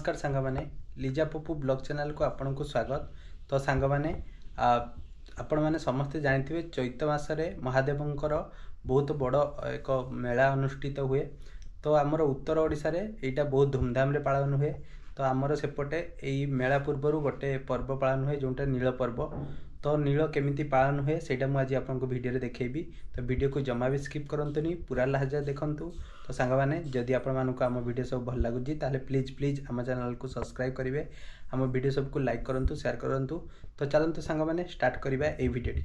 नमस्कार सांग मैंने लिजा पप्पू ब्लॉग चैनल को आपन को स्वागत। तो सांग मैंने आपण मैंने समस्ते जानते चैत मासरे महादेवंकर बहुत बड़ एक मेला अनुष्ठित हुए। तो आमर उत्तर ओडिशा रे एटा बहुत धूमधाम रे पालन हुए। तो आमर सेपटे यही मेला पूर्वर गोटे पर्व पालन हुए जोटा नील पर्व। तो नील केमिति पालन हुए सेटा मु आज आपको वीडियो देखेबी। तो वीडियो को जमा भी स्किप करंतुनी पूरा लास्ट देखंतु। तो सांग मैंने जदि आपण मानकु आम वीडियो सब भल लगुची ताले प्लीज आम चैनल को सब्सक्राइब करेंगे, आम वीडियो सब को लाइक करंतु, शेयर करंतु। तो चलंतु सांग मैंने स्टार्ट करिबा ए वीडियो टी।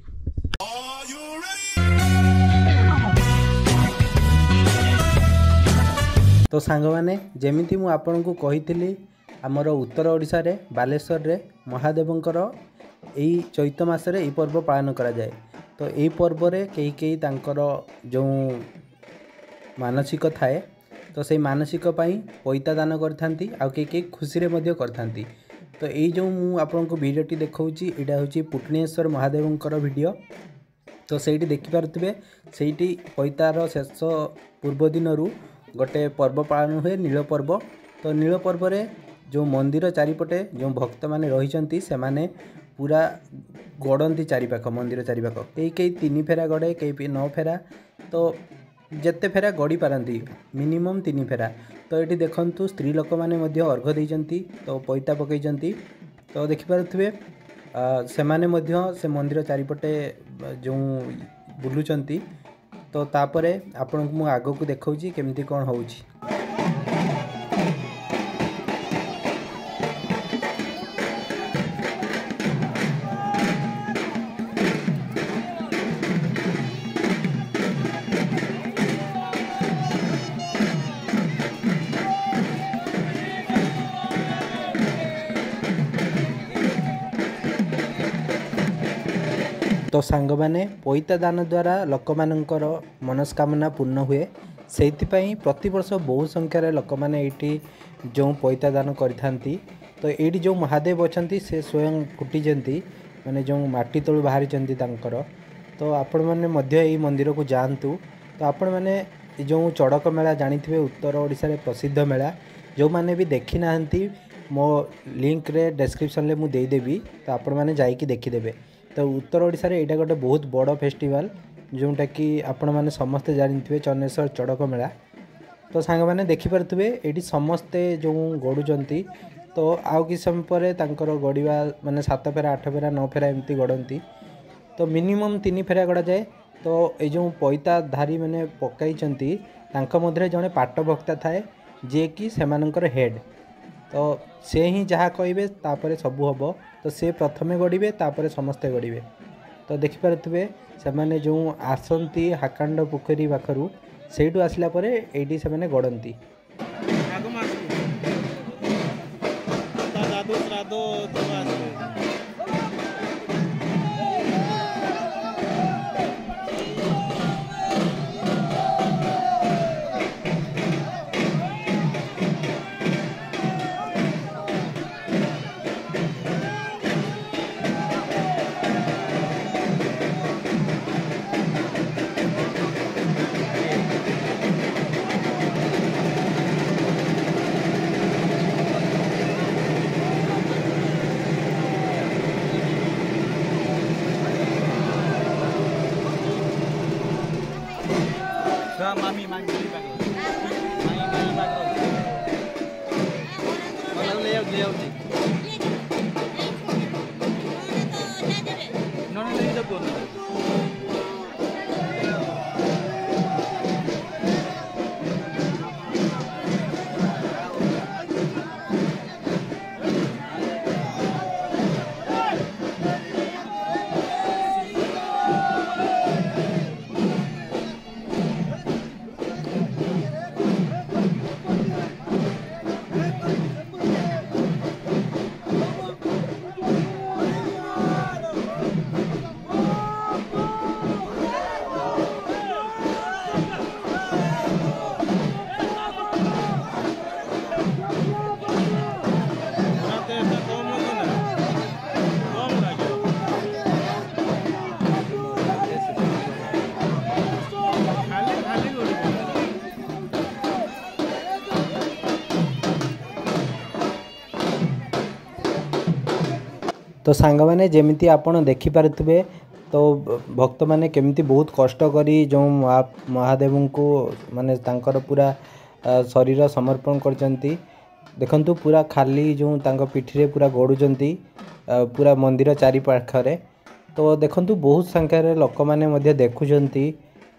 तो सांग मैंने जेमिति मु आपन को कहितली आमर उत्तर ओडिशा रे बालेश्वर रे महादेवंकर यही चैत मासरे यही पर्व पालन करा जाए। तो यही पर्व रे कई तांकर जो मानसिक थाए तो से मानसिक पाई पैता दान करथांती आ कई खुशी रे मध्य करथांती। तो यही जो मु आपन को वीडियोटी देखाऊँगी एटा होची पुटनेश्वर महादेवंकर वीडियो। तो सेठी देखि पारुथिबे सेठी पैतार शेष पूर्व दिन गोटे पर्व पालन हुए नील पर्व। तो नील पर्व रे जो मंदिर चारिपटे जो भक्त माने रहिचंती से माने पूरा गड़ती चारिपाख मंदिर चारिपाख कई 3 फेरा गड़े कई 9 फेरा। तो जेते फेरा गड़ी पारती मिनिमम 3 फेरा। तो ये देखंतु स्त्री लोक माने मध्य अर्घ देइचंती तो पैता पकईचंती। तो देखिपारुथिबे से माने मध्य से मंदिर चारिपटे जो बुलुचंती। तो तापरे आपन को आगो को देखाऊँगी केमती कौन होउची। तो सांग मैंने पैता दान द्वारा लोक मानकर मनस्कामना पूर्ण हुए। से प्रति वर्ष बहु संख्यार लोक मैंने ये जो पैता दान करिथांती। तो ये जो महादेव अच्छा से स्वयं फुटीचंती माने जो माटी तलू बाहरी तांकर। तो आपण मैंने मध्य यही मंदिर को जातु। तो आपण मैंने जो चड़क मेला जानी उत्तर ओडिशा रे प्रसिद्ध मेला जो मैंने भी देखी ना मो लिंक रे डिस्क्रिप्शन ले मुझे देदेवी। तो आपण मैंने जाइए देखीदेवे। तो उत्तर ओडिशा रे एटा गोटे बहुत बड़ फेस्टिवल जोटा कि आपण मैंने समस्ते जानते चन्नेश्वर चड़क मेला। तो सांग मैंने देखिपे ये समस्ते जो गड़ुंट। तो आउ कि समय पर तांकर गड़िया माने 7 फेरा 8 फेरा 9 फेरा एमती गड़ती। तो मिनिमम 3 फेरा गड़ा जाए। तो ये जो पैता धारी मैंने पकईचंती तांका मध्य जड़े पाट भक्ता थाए जे कि सेमानंकर हेड। तो से ही जहाँ कहे तापर सबू हम। तो से प्रथमे गड़े तापर समस्ते गड़े। तो देखिपे से माने जो आसती हाकांड पोखरी पाखर से आसला ये से माने गड़ती। Mami bagus. Mami bagus. Kalau leo sih. Nona lagi dah pun. तो सांग मैंने जमी आपड़ देखिपे तो भक्त मैंने केमती बहुत कष्ट करी जो महादेव को माने तांकर पूरा शरीर समर्पण करचंती। देखंतु पूरा खाली जो तांको पिठीरे पूरा गड़ुचंती पूरा मंदिर चारि पाखरे। तो देखंतु बहुत संख्यार लोक मैंने मध्य देखुचंती।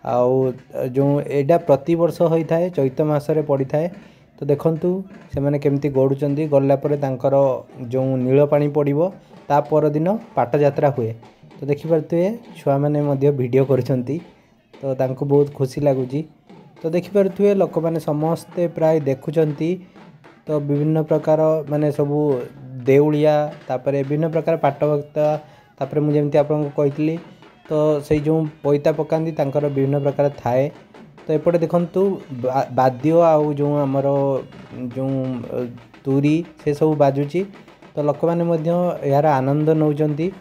आउ जो एडा प्रति वर्ष होता है चैत मासरे पड़ी थाए। तो देखंतु से माने केमती गड़ुचंती गला परे तांकर जो नील पानी पड़िबो ता पर दिन पाट यात्रा हुए। तो देखिपे छुआ मैंने मध्य वीडियो करछंती तो तांको बहुत खुशी लगुच। तो देखिपे लोक मैंने समस्ते प्राय देखुचंती। तो विभिन्न प्रकार माने सबू देउलिया तापर विभिन्न प्रकार पाटभक्ता तापर मुझे जमी आपको कही तो से जो पैता पकाती तांकर विभिन्न प्रकार थाए। तो एपटे देखंतु वाद्य आउ जो आमर जो तुरी से सब बाजुची। तो लोक मैंने मध्य यार आनंद नौचंती।